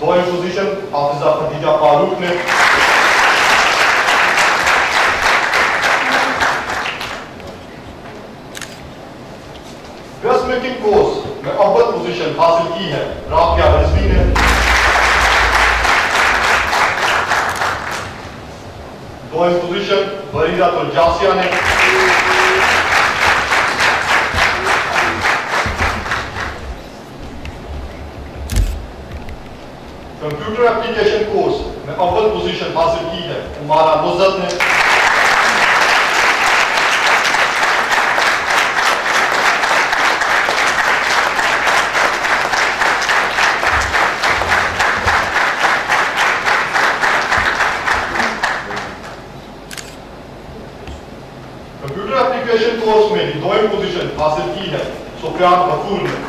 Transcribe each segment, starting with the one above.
دوئم position حافظہ خدیجہ فاروق نے. Dress making course میں اول پوزیشن حاصل کی ہے رافیہ رضوی نے. دوئم پوزیشن بریرۃ الجاسیہ نے. کمپیوٹر اپلیکیشن کورس میں اول پوزیشن حاصل کی ہے عمارہ نصرت نے. کمپیوٹر اپلیکیشن کورس میں دوئم پوزیشن حاصل کی ہے سفیان غفور نے.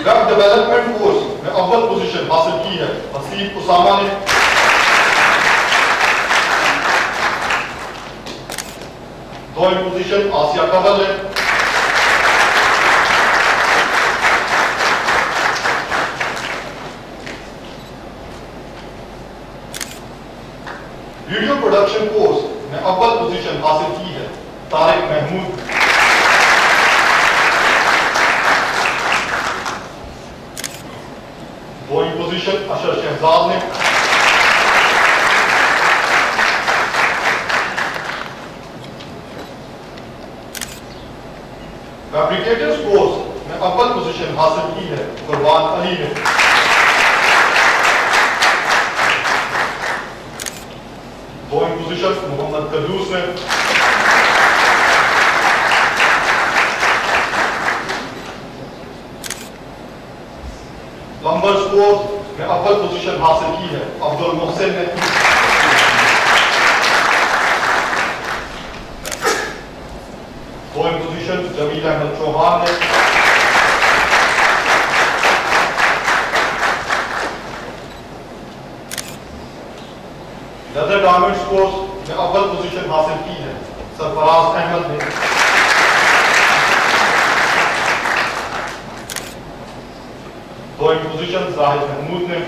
ویب ڈیولپمنٹ کورس میں اول پوزیشن حاصل کی ہے حسیب اسامہ نے. دوئم پوزیشن آسیہ کنول نے. ویڈیو پروڈکشن کورس میں اول پوزیشن حاصل کی ہے طارق محمود نے. دوئم پوزیشن اشر شہزاد نے. فیبریکیٹرز کورس میں اول پوزیشن حاصل کی ہے قربان علی نے. دوئم پوزیشن محمد قدوس نے. پلمبرز کورس میں اول پوزیشن حاصل کی ہے عبد المحسن نے. دوئم پوزیشن جمیل احمد چوہان نے. لیدر گارمنٹس کورس میں اول پوزیشن حاصل کی ہے سرفراز احمد نے. دوئم پوزیشن زاہد محمود نے.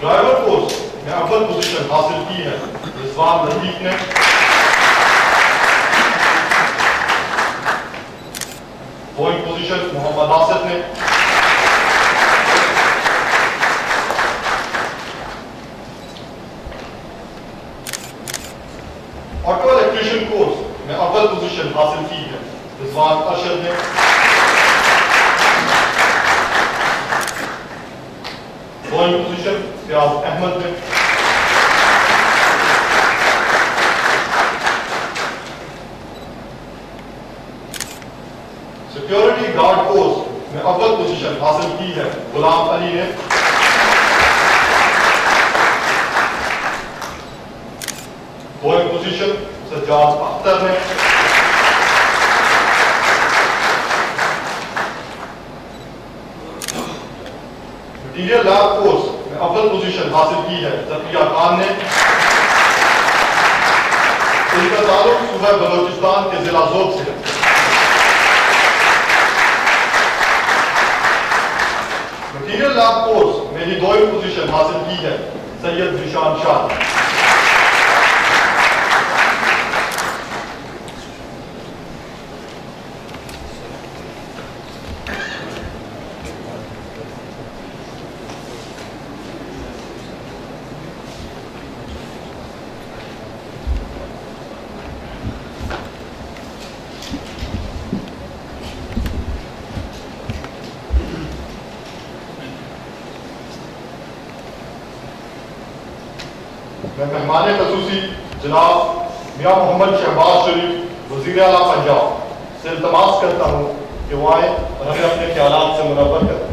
ڈرائیور کورس میں اول پوزیشن حاصل کی ہے رضوان لطیف نے. دوئم پوزیشن محمد آصف نے. آٹو الیکٹریشین کورس میں اول پوزیشن حاصل کی ہے رضوان ارشد نے. دوئم پوزیشن فیاض احمد نے. سیکیورٹی گارڈ کورس میں اول پوزیشن حاصل کی ہے غلام علی نے. دوئم پوزیشن سجاد اختر نے. مٹیریل لیب کورس میں اول پوزیشن حاصل کی ہے ذکیہ خان نے. ان کا تعلق صوبہ بلوچستان کے ضلع ذوب سے. مٹیریل لیب کورس میں ہی دوئم پوزیشن حاصل کی ہے سید ذیشان شاہ نے. میں مہمان خصوصی جناب میاں محمد شہباز شریف وزیر اعلیٰ پنجاب سے التماس کرتا ہوں کہ وہ آئیں اور ہمیں اپنے خیالات سے منور کریں.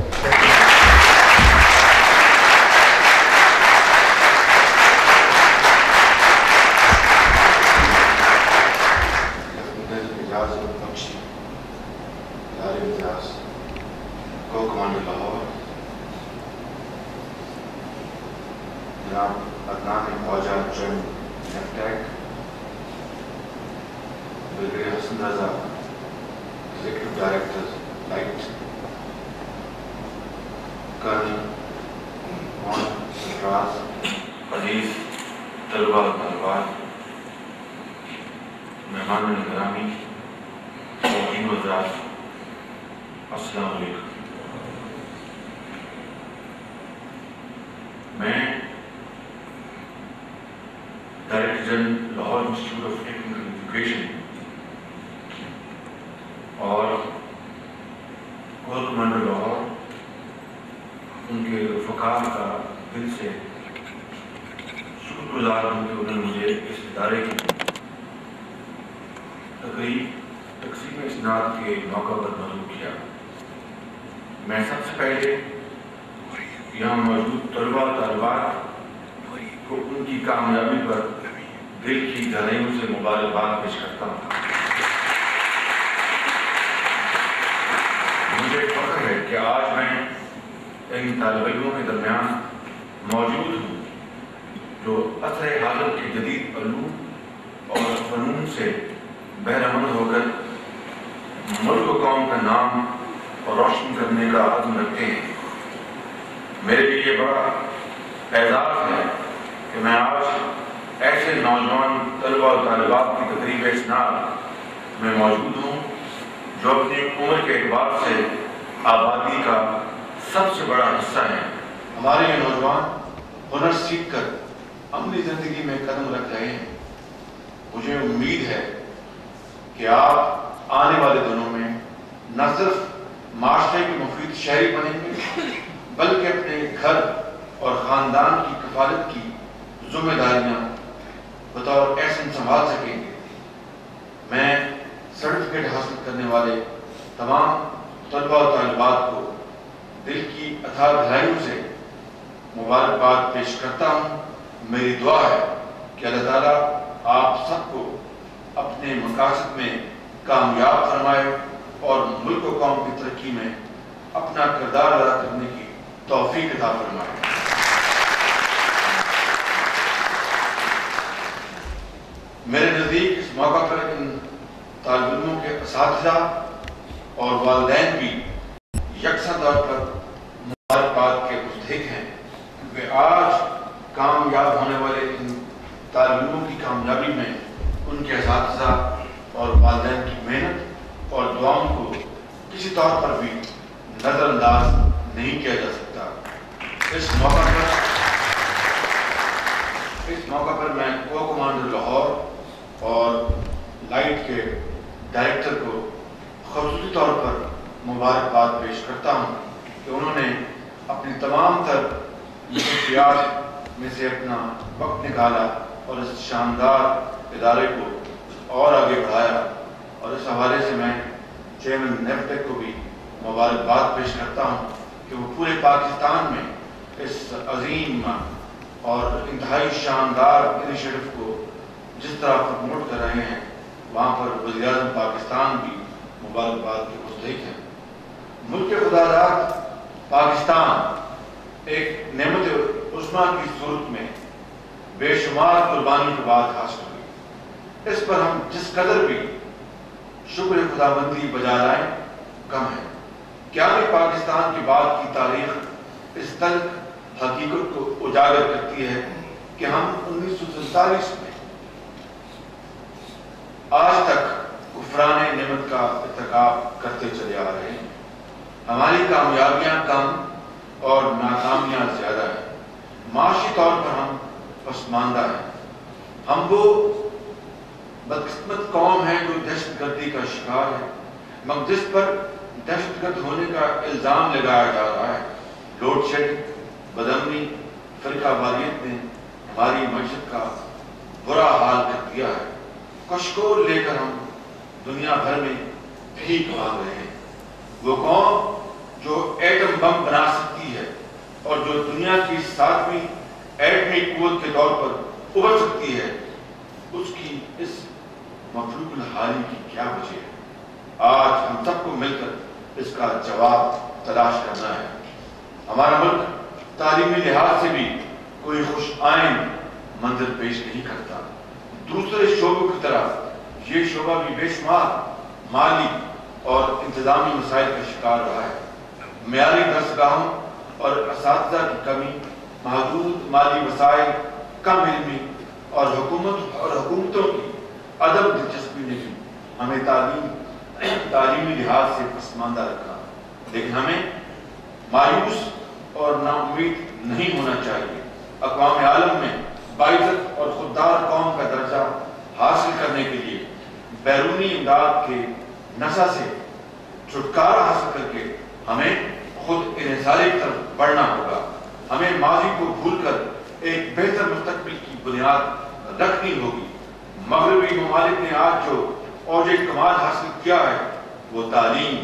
Go Commander Lahore. Janaab Adnan Khawaja چوئن نیفٹیک، brigadier Hasan Raza executive director لائٹ، کرنل محمد سرفراز، عزیز طلبہ و طالبات، مہمان گرامی، خواتین و حضرات، السلام علیکم۔ میں director general Lahore institute of technical education اور کور کمانڈر لاہور ان کے رفقا کا دل سے شکر گزار ہوں کہ انہوں نے مجھے اس ادارے کی تقسیم اسناد کے موقع پر مدعو کیا۔ میں سب سے پہلے یہاں موجود طلبہ و طالبات کو ان کی کامیابی پر دل کی گہرائیوں سے مبارکباد پیش کرتا ہوں۔ مجھے فخر ہے کہ آج میں ان طالب علموں کے درمیان موجود ہوں جو عصر حاضر کے جدید علوم اور فنون سے بہرمند ہو کر ملک و قوم کا نام روشن کرنے کا عزم رکھتے ہیں۔ میرے لیے بڑا اعزاز ہے کہ میں آج ایسے نوجوان طلبہ و طالبات کی تقریب اسناد میں موجود ہوں جو اپنی عمر کے اعتبار سے آبادی کا سب سے بڑا حصہ ہیں۔ ہمارے یہ نوجوان ہنر سیکھ کر عملی زندگی میں قدم رکھ رہے ہیں۔ مجھے امید ہے کہ آپ آنے والے دنوں میں نہ صرف معاشرے کے مفید شہری بنیں گے بلکہ اپنے گھر اور خاندان کی کفالت کی ذمہ داریاں بطور احسن سنبھال سکیں گے۔ میں سرٹیفکیٹ حاصل کرنے والے تمام طلبہ و طالبات کو دل کی اتھاہ گہرائیوں سے مبارکباد پیش کرتا ہوں۔ میری دعا ہے کہ اللہ تعالیٰ آپ سب کو اپنے مقاصد میں کامیاب فرمائے اور ملک و قوم کی ترقی میں اپنا کردار ادا کرنے کی توفیق عطا فرمائے۔ میرے نزدیک اس موقع پر ان طالب علموں کے اساتذہ اور والدین بھی یکساں طور پر مبارکباد کے مستحق ہیں، کیونکہ آج کامیاب ہونے والے ان طالب علموں کی کامیابی میں ان کے اساتذہ اور والدین کی محنت اور دعاؤں کو کسی طور پر بھی نظر انداز نہیں کیا جا سکتا۔ اس موقع پر میں کو کمانڈر لاہور اور لائٹ کے ڈائریکٹر کو خصوصی طور پر مبارکباد پیش کرتا ہوں کہ انہوں نے اپنی تمام تر مصروفیات میں سے اپنا وقت نکالا اور اس شاندار ادارے کو اور آگے بڑھایا، اور اس حوالے سے میں چیئرمین نیفٹیک کو بھی مبارکباد پیش کرتا ہوں کہ وہ پورے پاکستان میں اس عظیم اور انتہائی شاندار انیشیٹو کو جس طرح پروموٹ کر رہے ہیں، وہاں پر وزیر اعظم پاکستان بھی مبارکباد کے مستحق ہیں۔ ملک خدا داد پاکستان ایک نعمت عظمیٰ کی صورت میں بے شمار قربانی کے بعد حاصل ہوئی۔ اس پر ہم جس قدر بھی شکر خداوندی بجا لائیں کم ہے۔ کیا کہ پاکستان کی بعد کی تاریخ اس تلخ حقیقت کو اجاگر کرتی ہے کہ ہم 1947 میں آج تک کفران نعمت کا ارتکاب کرتے چلے آ رہے ہیں۔ ہماری کامیابیاں کم اور ناکامیاں زیادہ ہیں۔ معاشی طور پر ہم پسماندہ ہیں۔ ہم وہ بدقسمت قوم ہے جو دہشت گردی کا شکار ہے، مگر جس پر دہشت گرد ہونے کا الزام لگایا جا رہا ہے۔ لوڈ شیڈنگ، بدامنی، فرقہ واریت نے ہماری معیشت کا برا حال کر دیا ہے۔ کشکول لے کر ہم دنیا بھر میں بھیک مانگ رہے ہیں۔ وہ قوم جو ایٹم بم بنا سکتی ہے اور جو دنیا کی 7ویں ایٹمی قوت کے طور پر ابھر سکتی ہے، اس کی اس مفلوک الحالی کی کیا وجہ ہے؟ آج ہم سب کو مل کر اس کا جواب تلاش کرنا ہے۔ ہمارا ملک تعلیمی لحاظ سے بھی کوئی خوش آئند منظر پیش نہیں کرتا۔ دوسرے شعبوں کی طرح یہ شعبہ بھی بے شمار مالی اور انتظامی مسائل کا شکار رہا ہے۔ معیاری درسگاہوں اور اساتذہ کی کمی، محدود مالی وسائل، کم علمی اور حکومتوں کی عدم دلچسپی نے بھی ہمیں تعلیمی لحاظ سے پسماندہ رکھا، لیکن ہمیں مایوس اور نا امید نہیں ہونا چاہیے۔ اقوام عالم میں باعزت اور خوددار قوم کا درجہ حاصل کرنے کے لیے بیرونی امداد کے نشہ سے چھٹکارا حاصل کر کے ہمیں خود انحصاری کی طرف بڑھنا ہوگا۔ ہمیں ماضی کو بھول کر ایک بہتر مستقبل کی بنیاد رکھنی ہوگی۔ مغربی ممالک نے آج جو اوج کمال حاصل کیا ہے وہ تعلیم،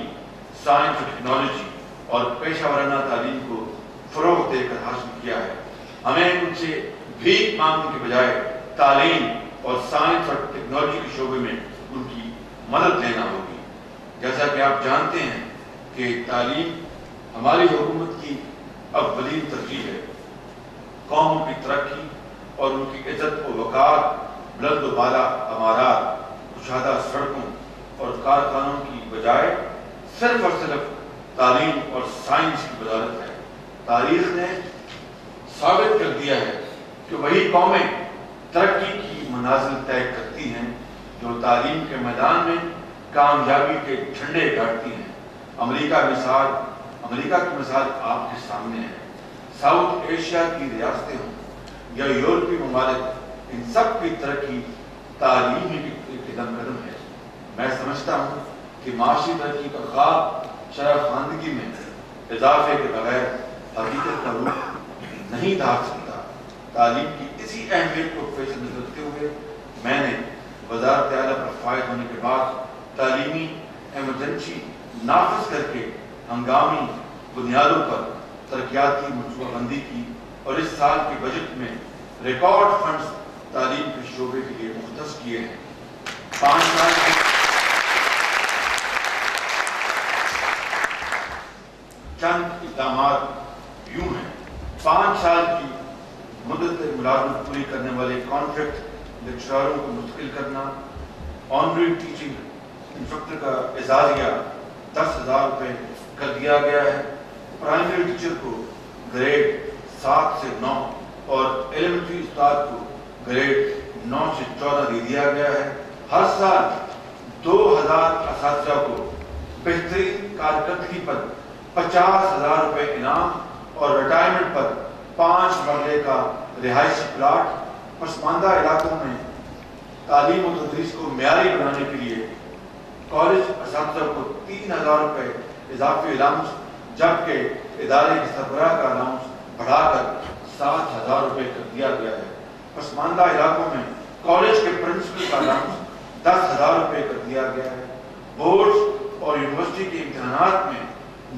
سائنس اور ٹیکنالوجی اور پیشہ ورانہ تعلیم کو فروغ دے کر حاصل کیا ہے۔ ہمیں ان سے بھیک مانگنے کے بجائے تعلیم اور سائنس اور ٹیکنالوجی کے شعبے میں ان کی مدد لینا ہوگی۔ جیسا کہ آپ جانتے ہیں کہ تعلیم ہماری حکومت کی اولین ترجیح ہے۔ قوموں کی ترقی اور ان کی عزت و وقار بلند و بالا عمارات، کشادہ سڑکوں اور کارخانوں کی بجائے صرف اور صرف تعلیم اور سائنس کی بدولت ہے۔ تاریخ نے ثابت کر دیا ہے کہ وہی قومیں ترقی کی منازل طے کرتی ہیں جو تعلیم کے میدان میں کامیابی کے جھنڈے گاڑتی ہیں۔ امریکہ کی مثال آپ کے سامنے ہے۔ ساؤتھ ایشیا کی ریاستیں ہوں یا یورپی ممالک، ان سب کی ترقی تعلیمی قدم قدم ہے۔ میں سمجھتا ہوں کہ معاشی ترقی کا خواب شرح خواندگی میں اضافے کے بغیر حقیقت کا روپ نہیں دھار سکتا۔ تعلیم کی اسی اہمیت کو پیش نظر رکھتے ہوئے میں نے وزارت اعلیٰ پر فائد ہونے کے بعد تعلیمی ایمرجنسی نافذ کر کے ہنگامی بنیادوں پر ترقیاتی منصوبہ بندی کی اور اس سال کے بجٹ میں ریکارڈ فنڈز تعلیم کے شعبے کے لیے مختص کیے ہیں۔ 5 سال چند اقدامات یوں ہیں: 5 سال کی مدت ملازمت پوری کرنے والے کانٹریکٹ لیکچراروں کو مستقل کرنا، آنری ٹیچنگ انسٹرکٹر کا اعزازیہ 10,000 روپے کر دیا گیا ہے۔ پرائمری ٹیچر کو گریڈ 7 سے 9 اور ایلیمنٹری استاد کو گریڈ 9 سے 14 دے دیا گیا ہے۔ ہر سال 2,000 اساتذہ کو بہترین کارکردگی پر 50,000 روپے انعام اور ریٹائرمنٹ پر 5 مرلے کا رہائشی پلاٹ۔ پسماندہ علاقوں میں تعلیم و تدریس کو معیاری بنانے کے لیے کالج اساتذہ کو 3,000 روپے اضافی الاؤنس، جبکہ ادارے کے سربراہ کا الاؤنس بڑھا کر 7,000 روپے کر دیا گیا ہے۔ پسماندہ علاقوں میں کالج کے پرنسپل کا الاؤنس 10,000 روپے کر دیا گیا ہے۔ بورڈز اور یونیورسٹی کے امتحانات میں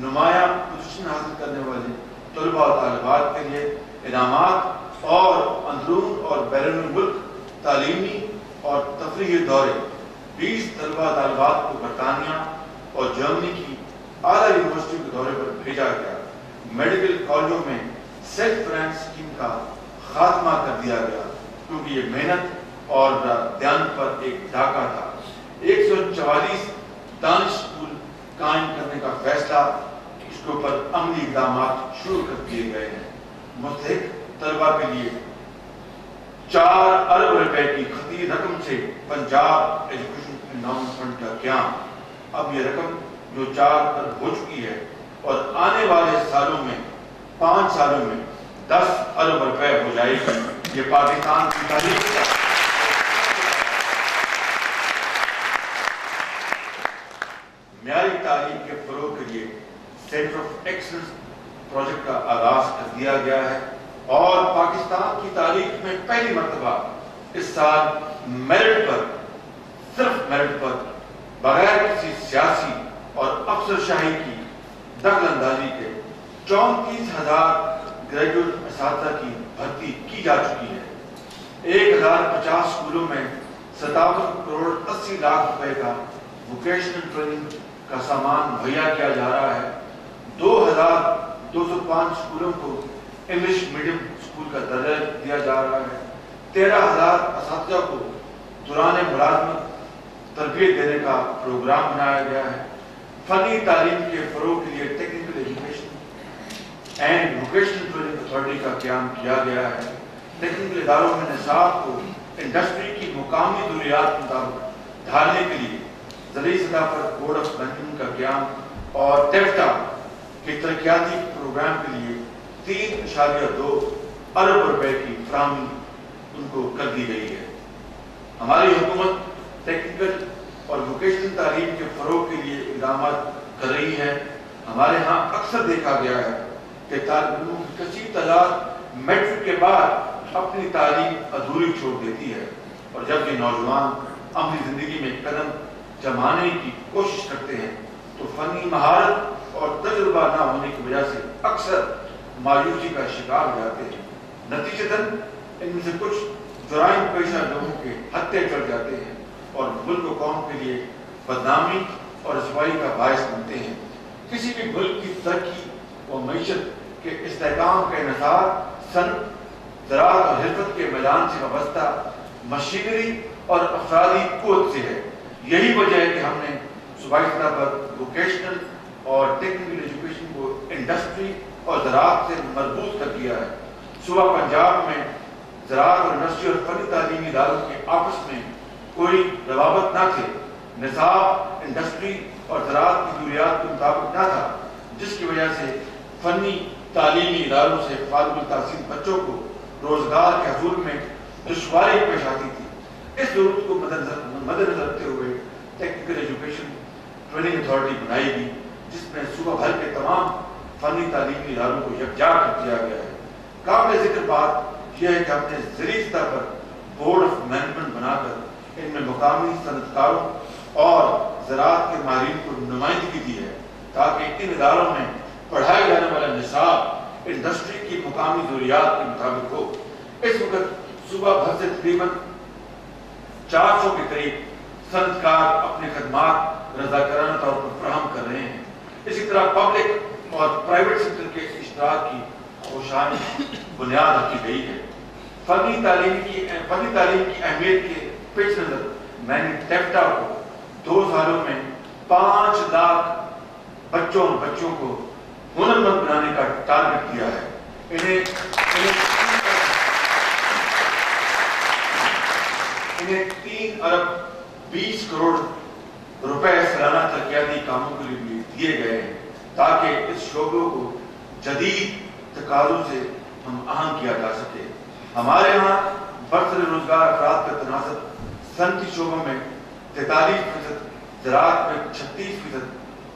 نمایاں پوزیشن حاصل کرنے والے طلباء و طالبات کے لیے انعامات اور اندرون اور بیرون ملک تعلیمی اور تفریحی دورے 20 طلباء طالبات کو برطانیہ اور جرمنی کی اعلیٰ یونیورسٹیوں کے دورے پر بھیجا گیا۔ میڈیکل کالجوں میں سیلف فائنانس اسکیم کا خاتمہ کر دیا گیا کیونکہ یہ محنت اور دیانت پر ایک ڈاکہ تھا۔ 144 دانش اسکول قائم کرنے کا فیصلہ، اس کے اوپر عملی اقدامات شروع کر دیے گئے ہیں۔ مستحق طلباء کے لیے 4 ارب روپے کی خطی رقم سے پنجاب ایجوکیشن انڈاؤمنٹ فنڈ کا قیام۔ اب یہ رقم جو 4 ارب ہو چکی ہے اور آنے والے سالوں میں 5 سالوں میں 10 ارب روپے ہو جائے گی۔ یہ پاکستان کی تاریخ کا معیاری تعلیم کے فروغ کے لیے سینٹر آف ایکسلنس پروجیکٹ کا آغاز کر دیا گیا ہے اور پاکستان کی تاریخ میں پہلی مرتبہ اس سال میرٹ پر، صرف میرٹ پر، بغیر کسی سیاسی اور افسر شاہی کی دخل اندازی کے 34,000 گریجویٹ اساتذہ کی بھرتی کی جا چکی ہے۔ 1,050 اسکولوں میں 57 کروڑ 80 لاکھ روپے کا ووکیشنل ٹریننگ کا سامان مہیا کیا جا رہا ہے۔ 2,205 اسکولوں کو انگلش میڈیم اسکول کا درجہ دیا جا رہا ہے. 13,000 اساتذہ کو دوران ملازمت تربیت دینے کا پروگرام بنایا گیا ہے. فنی تعلیم کے فروغ کے لیے technical education and vocational training authority کا قیام کیا گیا ہے. ٹیکنیکل اداروں میں نصاب کو انڈسٹری کی مقامی ضروریات کے مطابق ڈھالنے کے لیے ضلعی سطح پر بورڈ آف مینجمنٹ کا قیام اور ٹیفٹا کے ترقیاتی پروگرام کے لیے 3.2 ارب روپے کی فراہمی ان کو کر دی گئی ہے. ہماری حکومت ٹیکنیکل اور ووکیشنل تعلیم کے فروغ کے لیے اقدامات کر رہی ہے. ہمارے ہاں اکثر دیکھا گیا ہے کہ طالب علموں کی کثیر تعداد میٹرک کے بعد اپنی تعلیم ادھوری چھوڑ دیتی ہے، اور جب یہ نوجوان عملی زندگی میں قدم جمانے کی کوشش کرتے ہیں تو فنی مہارت اور تجربہ نہ ہونے کی وجہ سے اکثر مایوسی کا شکار ہو جاتے ہیں. نتیجتاً ان میں سے کچھ جرائم پیشہ لوگوں کے ہتھے چڑھ جاتے ہیں اور ملک و قوم کے لیے بدنامی اور رسوائی کا باعث بنتے ہیں. کسی بھی ملک کی ترقی و معیشت کے استحکام کا انحصار صنعت، زراعت اور حرفت کے میدان سے وابستہ مشینری اور افرادی قوت سے ہے. یہی وجہ ہے کہ ہم نے صوبائی سطح پر ووکیشنل اور ٹیکنیکل ایجوکیشن کو انڈسٹری اور زراعت سے مربوط کر دیا ہے. صوبہ پنجاب میں زراعت اور انڈسٹری اور فنی تعلیمی اداروں کے آپس میں کوئی روابط نہ تھے. نصاب انڈسٹری اور زراعت کی ضروریات کے مطابق نہ تھا، جس کی وجہ سے فنی تعلیمی اداروں سے فارغ التحصیل بچوں کو روزگار کے حصول میں دشواری پیش آتی تھی. اس ضرورت کو مد نظر رکھتے ہوئے ٹیکنیکل ایجوکیشن ٹریننگ اتھارٹی بنائی گئی، جس میں صوبہ بھر کے تمام فنی تعلیمی اداروں کو یکجا کر دیا گیا ہے. قابل ذکر بات یہ ہے کہ ہم نے ضلعی سطح پر بورڈ آف مینجمنٹ بنا کر ان میں مقامی صنعت کاروں اور زراعت کے ماہرین کو نمائندگی دی ہے، تاکہ ان اداروں میں پڑھایا جانے والا نصاب انڈسٹری کی مقامی ضروریات کے مطابق ہو. اس وقت صوبہ بھر سے تقریباً 400 کے قریب صنعت کار اپنے خدمات رضاکارانہ طور پر فراہم کر رہے ہیں. اسی طرح پبلک اور پرائیویٹ سیکٹر کے اشتراک کی خوشحالی بنیاد رکھی گئی ہے. فنی تعلیم کی اہمیت کے پیش نظر میں نے ٹیفٹا کو 2 سالوں میں 5 لاکھ بچوں کو ہنرمند بنانے کا ٹارگٹ دیا ہے. انہیں 3 ارب 20 کروڑ روپے سالانہ ترقیاتی کاموں کے لیے دیے گئے ہیں، تاکہ اس شعبوں کو جدید تقاضوں سے ہم آہنگ کیا جا سکے. ہمارے ہاں برسر روزگار افراد کا تناسب صنعتی شعبوں میں 43%، زراعت میں 36%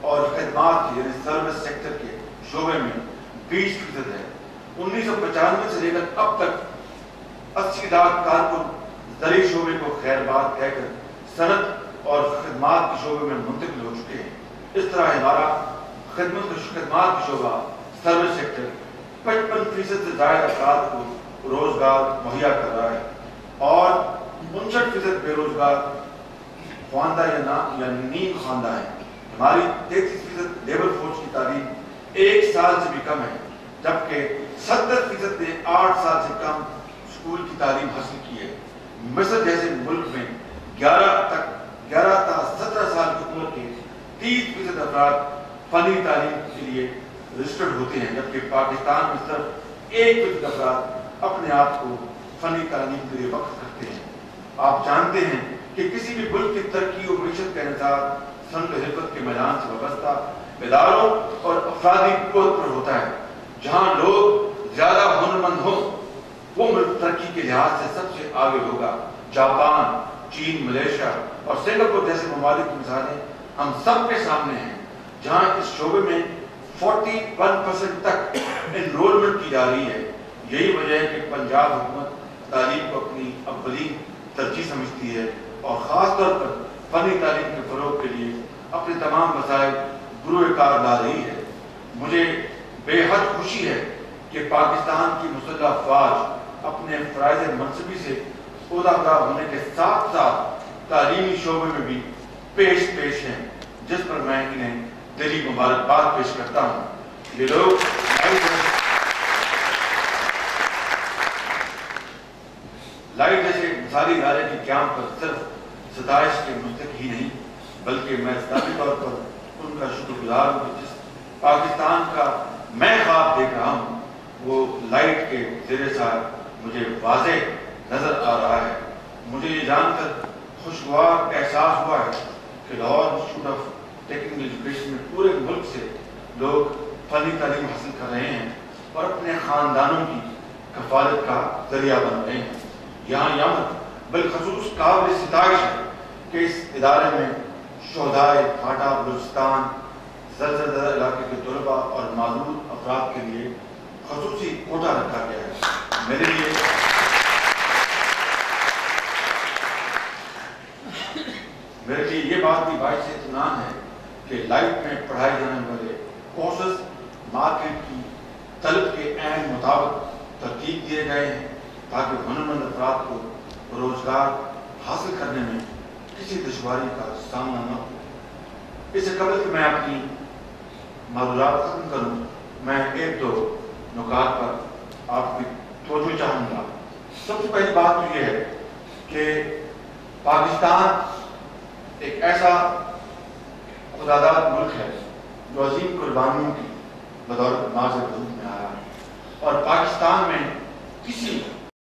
اور خدمات یعنی سروس سیکٹر کے شعبے میں 20% ہے. 1995 سے لے کر اب تک 80 لاکھ کارکن زرعی شعبے کو خیر بات کہہ کر صنعت اور خدمات کے شعبے میں منتقل ہو چکے ہیں. اس طرح ہمارا خدمات کی شعبہ سروس سیکٹر 55% سے زائد افراد کو روزگار مہیا کر رہا ہے اور 59% بے روزگار خواندہ یا نیم خواندہ ہیں. ہماری 33% لیبر فورس کی تعلیم 1 سال سے بھی کم ہے، جبکہ 70% نے 8 سال سے کم اسکول کی تعلیم حاصل کی ہے. مصر جیسے ملک میں 11 تا 17 سال کی عمر کے 30% افراد فنی تعلیم کے لیے رجسٹرڈ ہوتے ہیں، جبکہ پاکستان میں صرف 1% افراد اپنے آپ کو فنی تعلیم کے لیے وقف کرتے ہیں. آپ جانتے ہیں کہ کسی بھی ملک کی ترقی و معیشت کا انحصار صنعت و حرفت کے میدان سے وابستہ اداروں اور افرادی قوت پر ہوتا ہے. جہاں لوگ زیادہ ہنرمند ہوں وہ ملک ترقی کے لحاظ سے سب سے آگے ہوگا. جاپان، چین، ملیشیا اور سنگاپور جیسے ممالک کی مثالیں ہم سب کے سامنے ہیں، جہاں اس شعبے میں 41% تک انرولمنٹ کی جا رہی ہے. یہی وجہ ہے کہ پنجاب حکومت تعلیم کو اپنی اولین ترجیح سمجھتی ہے اور خاص طور پر فنی تعلیم کے فروغ کے لیے اپنے تمام وسائل بروئے کار لا رہی ہے. مجھے بے حد خوشی ہے کہ پاکستان کی مسلح افواج اپنے فرائض منصبی سے عہدہ ہونے کے ساتھ ساتھ تعلیمی شعبے میں بھی پیش ہیں، جس پر میں انہیں دلی مبارکباد پیش کرتا ہوں. یہ لوگ لائٹ جیسے مثالی ادارے کی قیام پر صرف ستائش کے مستحق ہی نہیں بلکہ میں ذاتی طور پر ان کا شکر گزار ہوں کہ جس پاکستان کا میں خواب دیکھ رہا ہوں وہ لائٹ کے زیر سایہ مجھے واضح نظر آ رہا ہے۔ مجھے یہ جان کر خوشگوار احساس ہوا ہے کہ Lahore institute of technical education میں پورے ملک سے لوگ فنی تعلیم حاصل کر رہے ہیں اور اپنے خاندانوں کی کفالت کا ذریعہ بن رہے ہیں۔ یہاں یمن بالخصوص قابل ستائش ہے کہ اس ادارے میں شہدائے پھاٹا بلوچستان زلزلہ علاقے کے طلباء اور معذور افراد کے لیے خصوصی کوٹا رکھا گیا ہے۔ میرے لیے یہ بات بھی باعث اطمینان ہے کہ لائٹ میں پڑھائے جانے والے کورسز مارکیٹ کی طلب کے عین مطابق ترتیب دیے گئے ہیں تاکہ ہنرمند افراد کو روزگار حاصل کرنے میں کسی دشواری کا سامنا نہ ہو۔ اس سے قبل کہ میں اپنی معذورات ختم کروں میں ایک دو نکات پر آپ کی توجہ چاہوں گا۔ سب سے پہلی بات تو یہ ہے کہ پاکستان ایک ایسا خداداد ملک ہے جو عظیم قربانیوں کی بدولت ناز وجود میں آیا ہے اور پاکستان میں کسی